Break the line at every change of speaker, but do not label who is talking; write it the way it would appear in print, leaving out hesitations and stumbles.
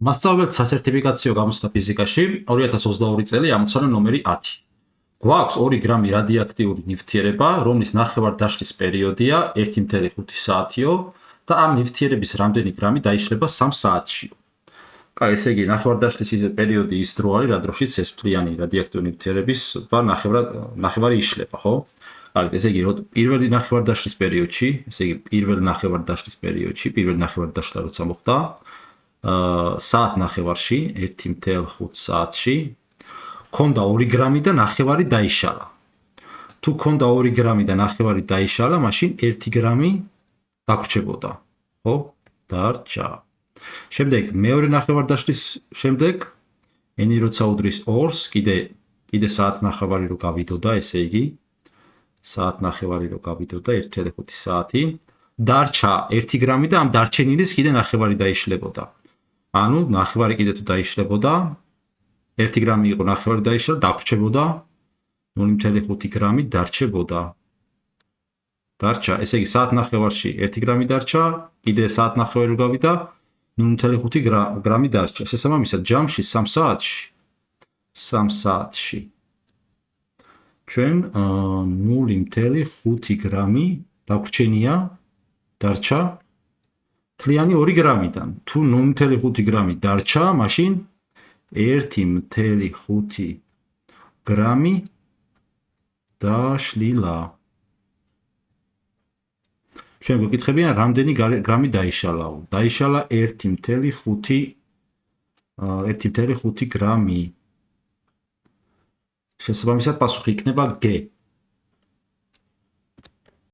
მასწავლებლად სასერტიფიკაციო გამოცდა ფიზიკაში 2022 წელი ამოცანა ნომერი 10. გვაქვს 2 გრამი რადიოაქტიური ნივთიერება, რომლის ნახევარდაშლის პერიოდია 1.5 საათიო და ამ ნივთიერების რამდენი გრამი დაიშლება 3 საათშიო. ესე იგი, ნახევარდაშლის პერიოდი ის დრო არის, რა დროშიც ეს ფლიანი რადიოაქტიური ნივთიერების ნახევარი იშლება, ხო? ესე იგი, პირველი ნახევარდაშლის პერიოდში, პირველი ნახევარდაშლა როცა მოხდა, საათ ნახევარში, 1.5 საათში, ქონდა 2 გრამი და ნახევარი დაიშალა. თუ ქონდა 2 გრამი და ნახევარი დაიშალა, მაშინ 1 გრამი დაგვრჩებოდა, ხო? დარჩა. შემდეგ მეორე ნახევარდაშლის შემდეგ, n-ი როცა უდრის 2-ს, კიდე საათ ნახევარი რო გავიდოდა, ესე იგი, საათ ნახევარი რო გავიდოდა 1.5 საათი, დარჩა 1 გრამი და ამ დარჩენილის კიდე ნახევარი დაიშლებოდა. ანუ ნახევარი კიდე თუ დაიშლებოდა, 1 გრამი იყო ნახევარი დაიშალა, დაგვრჩებოდა 0.5 გრამი დარჩებოდა. დარჩა, ესე იგი საათ ნახევარში 1 გრამი დარჩა, კიდე საათ ნახევარი რო გავიდა, 0.5 გრამი დარჩა. შესაბამისად, ჯამში 3 საათში ჩვენ 0.5 გრამი დაგვრჩენია დარჩა თლიანი 2 გრამიდან. თუ 0.5 გრამი დარჩა, მაშინ 1.5 გრამი დაშლილა. ჩვენ გვეკითხებიან, რამდენი გრამი დაიშალაო? დაიშალა 1.5 გრამი. შესაბამისად, პასუხი იქნება G.